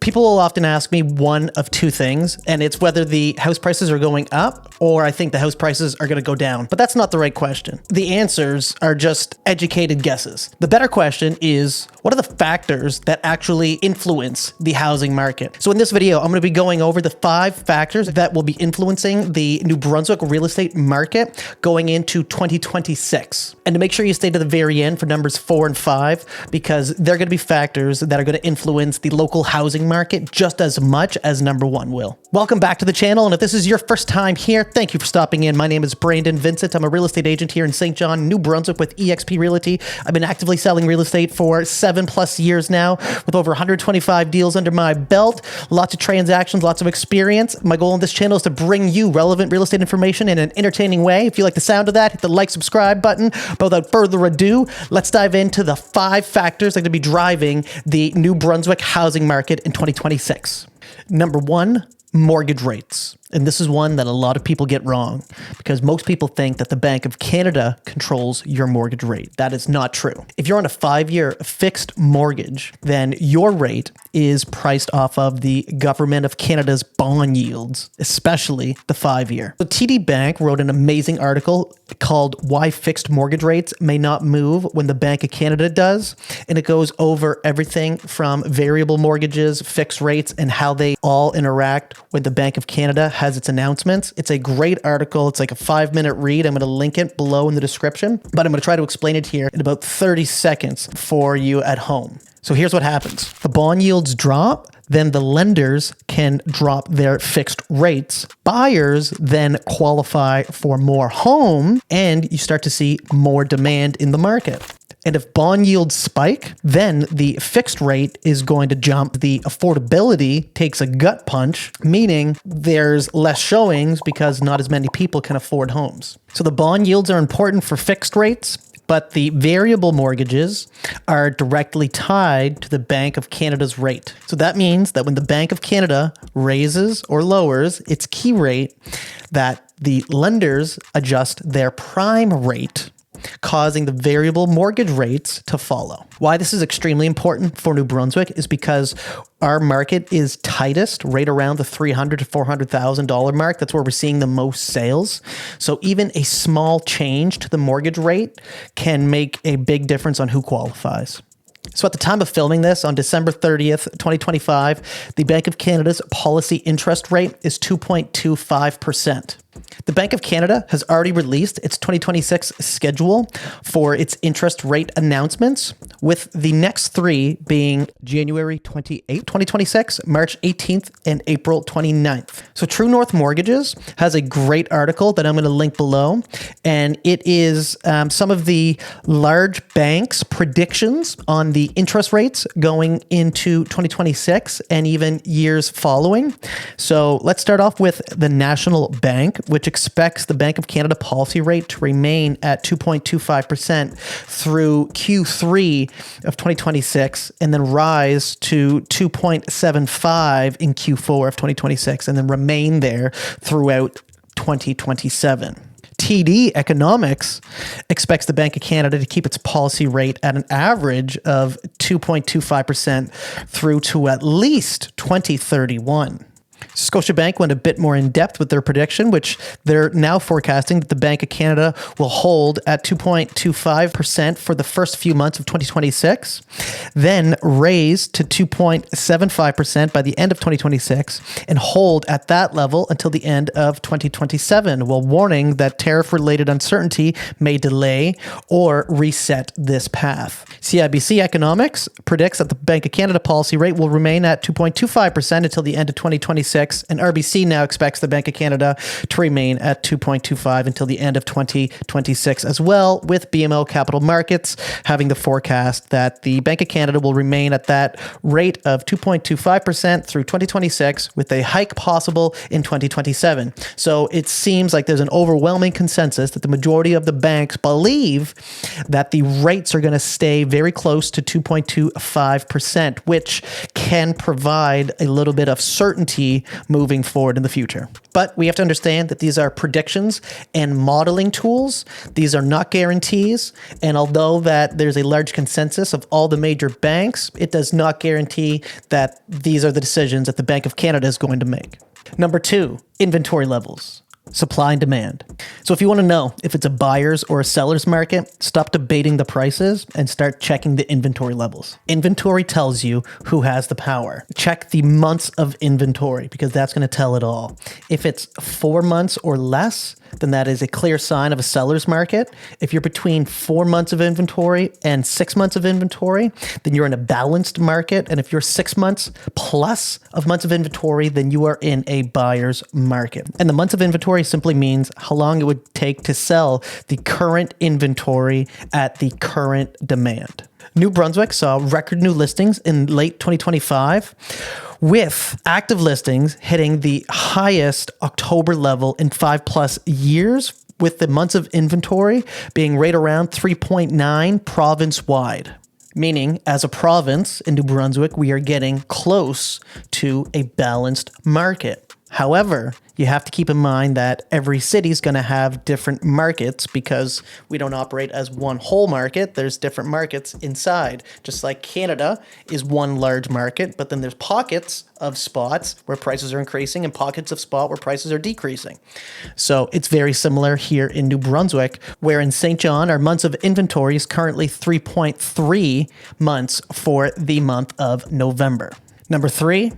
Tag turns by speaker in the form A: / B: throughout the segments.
A: People will often ask me one of two things, and it's whether the house prices are going up or I think the house prices are going to go down. But that's not the right question. The answers are just educated guesses. The better question is, what are the factors that actually influence the housing market? So in this video, I'm going to be going over the 5 factors that will be influencing the New Brunswick real estate market going into 2026. And to make sure you stay to the very end for numbers 4 and 5, because they're going to be factors that are going to influence the local housing market just as much as number 1 will. Welcome back to the channel, and if this is your first time here, thank you for stopping in. My name is Brandon Vincent. I'm a real estate agent here in St. John, New Brunswick with eXp Realty. I've been actively selling real estate for 7+ years now with over 125 deals under my belt, lots of transactions, lots of experience. My goal on this channel is to bring you relevant real estate information in an entertaining way. If you like the sound of that, hit the like, subscribe button. But without further ado, let's dive into the 5 factors that are going to be driving the New Brunswick housing market in 2026. Number 1, mortgage rates. And this is one that a lot of people get wrong because most people think that the Bank of Canada controls your mortgage rate. That is not true. If you're on a 5-year fixed mortgage, then your rate is priced off of the Government of Canada's bond yields, especially the 5-year. So TD Bank wrote an amazing article called Why Fixed Mortgage Rates May Not Move When the Bank of Canada Does. And it goes over everything from variable mortgages, fixed rates, and how they all interact when the Bank of Canada has its announcements. It's a great article. It's like a 5-minute read. I'm going to link it below in the description, but I'm going to try to explain it here in about 30 seconds for you at home. So here's what happens. The bond yields drop, then the lenders can drop their fixed rates. Buyers then qualify for more home, and you start to see more demand in the market. And if bond yields spike, then the fixed rate is going to jump. The affordability takes a gut punch, meaning there's less showings because not as many people can afford homes. So the bond yields are important for fixed rates, but the variable mortgages are directly tied to the Bank of Canada's rate. So that means that when the Bank of Canada raises or lowers its key rate, that the lenders adjust their prime rate, causing the variable mortgage rates to follow. Why this is extremely important for New Brunswick is because our market is tightest right around the $300,000 to $400,000 mark. That's where we're seeing the most sales. So even a small change to the mortgage rate can make a big difference on who qualifies. So at the time of filming this, on December 30th, 2025, the Bank of Canada's policy interest rate is 2.25%. The Bank of Canada has already released its 2026 schedule for its interest rate announcements, with the next 3 being January 28th, 2026, March 18th, and April 29th. So True North Mortgages has a great article that I'm going to link below, and it is some of the large banks' predictions on the interest rates going into 2026 and even years following. So let's start off with the National Bank, which expects the Bank of Canada policy rate to remain at 2.25% through Q3 of 2026 and then rise to 2.75 in Q4 of 2026 and then remain there throughout 2027. TD Economics expects the Bank of Canada to keep its policy rate at an average of 2.25% through to at least 2031. Scotiabank went a bit more in depth with their prediction, which they're now forecasting that the Bank of Canada will hold at 2.25% for the first few months of 2026, then raise to 2.75% by the end of 2026 and hold at that level until the end of 2027, while warning that tariff-related uncertainty may delay or reset this path. CIBC Economics predicts that the Bank of Canada policy rate will remain at 2.25% until the end of 2026, and RBC now expects the Bank of Canada to remain at 2.25 until the end of 2026 as well, with BMO Capital Markets having the forecast that the Bank of Canada will remain at that rate of 2.25% through 2026, with a hike possible in 2027. So it seems like there's an overwhelming consensus that the majority of the banks believe that the rates are going to stay very close to 2.25%, which can provide a little bit of certainty moving forward in the future. But we have to understand that these are predictions and modeling tools. These are not guarantees. And although that there's a large consensus of all the major banks, it does not guarantee that these are the decisions that the Bank of Canada is going to make. Number 2, inventory levels. Supply and demand. So if you want to know if it's a buyer's or a seller's market, stop debating the prices and start checking the inventory levels. Inventory tells you who has the power. Check the months of inventory because that's going to tell it all. If it's 4 months or less, then that is a clear sign of a seller's market. If you're between 4 months of inventory and 6 months of inventory, then you're in a balanced market. And if you're 6 months plus of months of inventory, then you are in a buyer's market. And the months of inventory simply means how long it would take to sell the current inventory at the current demand. New Brunswick saw record new listings in late 2025, with active listings hitting the highest October level in 5+ years, with the months of inventory being right around 3.9 province-wide. Meaning, as a province in New Brunswick, we are getting close to a balanced market. However, you have to keep in mind that every city is going to have different markets because we don't operate as one whole market. There's different markets inside. Just like Canada is one large market, but then there's pockets of spots where prices are increasing and pockets of spot where prices are decreasing. So it's very similar here in New Brunswick, where in St. John, our months of inventory is currently 3.3 months for the month of November. Number 3,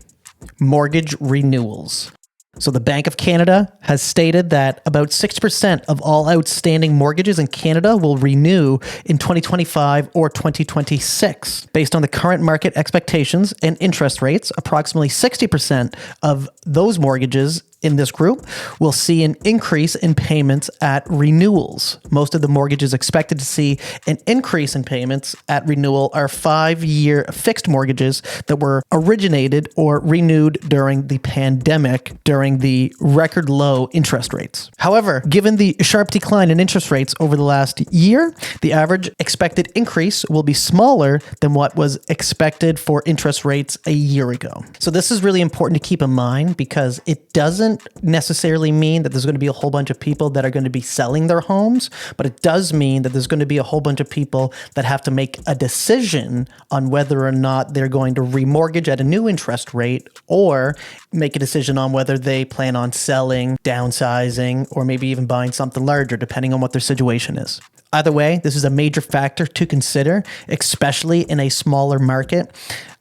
A: mortgage renewals. So the Bank of Canada has stated that about 6% of all outstanding mortgages in Canada will renew in 2025 or 2026. Based on the current market expectations and interest rates, approximately 60% of those mortgages in this group will see an increase in payments at renewals. Most of the mortgages expected to see an increase in payments at renewal are 5-year fixed mortgages that were originated or renewed during the pandemic during the record low interest rates. However, given the sharp decline in interest rates over the last year, the average expected increase will be smaller than what was expected for interest rates a year ago. So this is really important to keep in mind because it doesn't necessarily mean that there's going to be a whole bunch of people that are going to be selling their homes, but it does mean that there's going to be a whole bunch of people that have to make a decision on whether or not they're going to remortgage at a new interest rate or make a decision on whether they plan on selling, downsizing, or maybe even buying something larger, depending on what their situation is. Either way, this is a major factor to consider, especially in a smaller market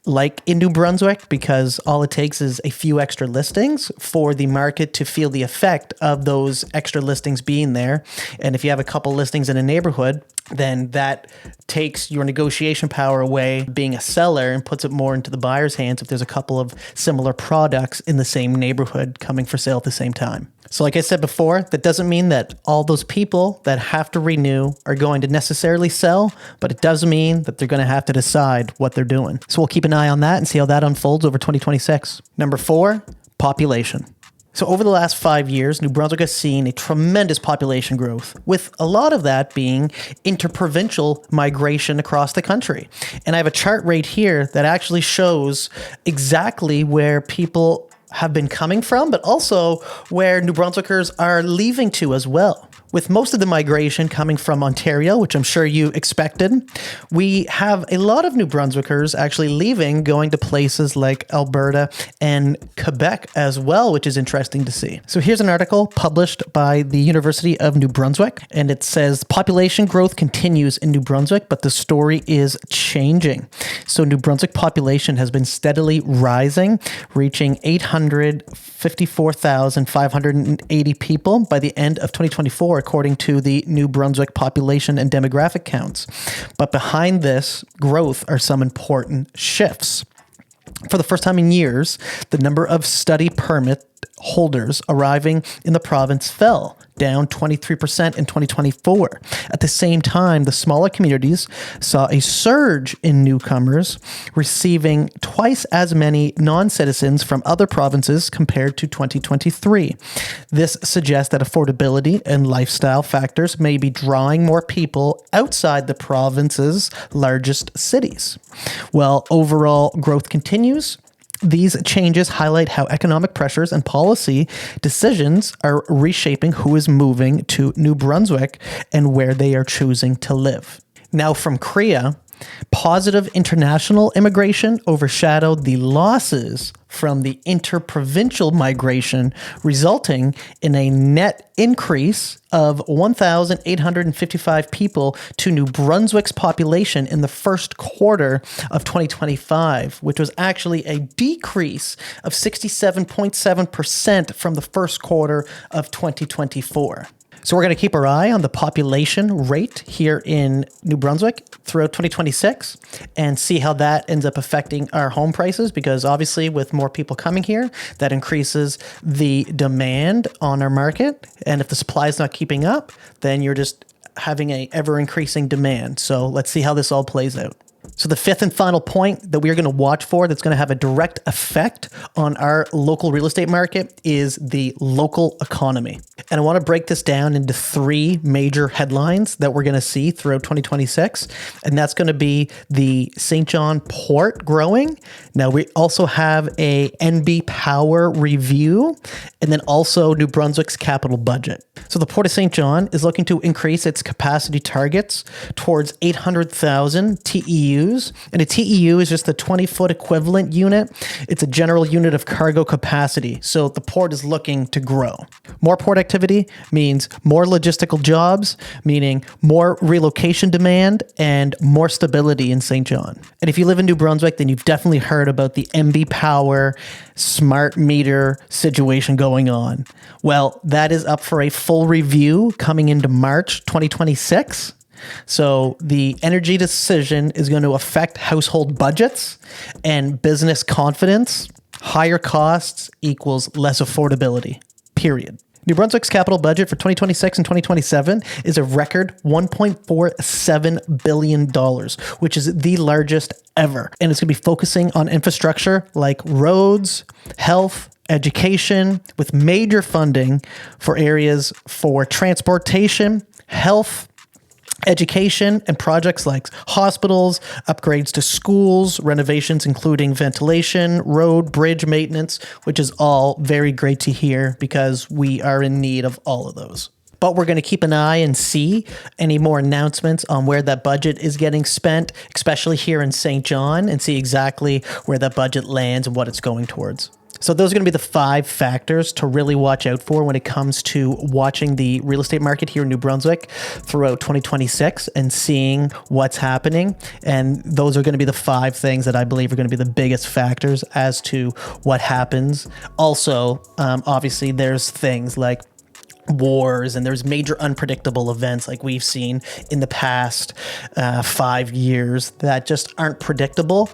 A: like in New Brunswick, because all it takes is a few extra listings for the market to feel the effect of those extra listings being there. And if you have a couple listings in a neighborhood, then that takes your negotiation power away being a seller and puts it more into the buyer's hands if there's a couple of similar products in the same neighborhood coming for sale at the same time. So like I said before, that doesn't mean that all those people that have to renew are going to necessarily sell, but it does mean that they're going to have to decide what they're doing. So we'll keep an eye on that and see how that unfolds over 2026. Number 4, population. So over the last 5 years, New Brunswick has seen a tremendous population growth, with a lot of that being interprovincial migration across the country. And I have a chart right here that actually shows exactly where people have been coming from, but also where New Brunswickers are leaving to as well. With most of the migration coming from Ontario, which I'm sure you expected, we have a lot of New Brunswickers actually leaving, going to places like Alberta and Quebec as well, which is interesting to see. So here's an article published by the University of New Brunswick, and it says population growth continues in New Brunswick, but the story is changing. So New Brunswick population has been steadily rising, reaching 854,580 people by the end of 2024, according to the New Brunswick population and demographic counts. But behind this growth are some important shifts. For the first time in years, the number of study permit holders arriving in the province fell, down 23% in 2024. At the same time, the smaller communities saw a surge in newcomers, receiving twice as many non-citizens from other provinces compared to 2023. This suggests that affordability and lifestyle factors may be drawing more people outside the province's largest cities. While overall growth continues, These changes highlight how economic pressures and policy decisions are reshaping who is moving to New Brunswick and where they are choosing to live. Now, from Korea, positive international immigration overshadowed the losses from the interprovincial migration, resulting in a net increase of 1,855 people to New Brunswick's population in the first quarter of 2025, which was actually a decrease of 67.7% from the first quarter of 2024. So we're going to keep our eye on the population rate here in New Brunswick throughout 2026 and see how that ends up affecting our home prices, because obviously with more people coming here, that increases the demand on our market. And if the supply is not keeping up, then you're just having a ever increasing demand. So let's see how this all plays out. So the fifth and final point that we are going to watch for that's going to have a direct effect on our local real estate market is the local economy. And I want to break this down into three major headlines that we're going to see throughout 2026. And that's going to be the St. John Port growing. Now we also have a NB Power review, and then also New Brunswick's capital budget. So the Port of St. John is looking to increase its capacity targets towards 800,000 TEUs. And a TEU is just a 20-foot equivalent unit. It's a general unit of cargo capacity. So the port is looking to grow. More port activity means more logistical jobs, meaning more relocation demand and more stability in St. John. And if you live in New Brunswick, then you've definitely heard about the NB Power smart meter situation going on. Well, that is up for a full review coming into March 2026. So the energy decision is going to affect household budgets and business confidence. Higher costs equals less affordability, period. New Brunswick's capital budget for 2026 and 2027 is a record $1.47 billion, which is the largest ever. And it's going to be focusing on infrastructure like roads, health, education, with major funding for areas for transportation, health, education, and projects like hospitals, upgrades to schools, renovations including ventilation, road, bridge maintenance, which is all very great to hear because we are in need of all of those. But we're going to keep an eye and see any more announcements on where that budget is getting spent, especially here in St. John, and see exactly where that budget lands and what it's going towards. So those are going to be the 5 factors to really watch out for when it comes to watching the real estate market here in New Brunswick throughout 2026 and seeing what's happening. And those are going to be the 5 things that I believe are going to be the biggest factors as to what happens. Also, obviously, there's things like wars and there's major unpredictable events like we've seen in the past 5 years that just aren't predictable,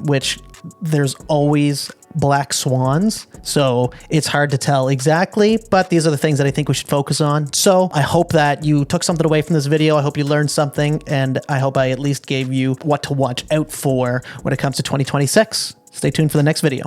A: which there's always black swans. So it's hard to tell exactly, but these are the things that I think we should focus on. So I hope that you took something away from this video. I hope you learned something, and I hope I at least gave you what to watch out for when it comes to 2026. Stay tuned for the next video.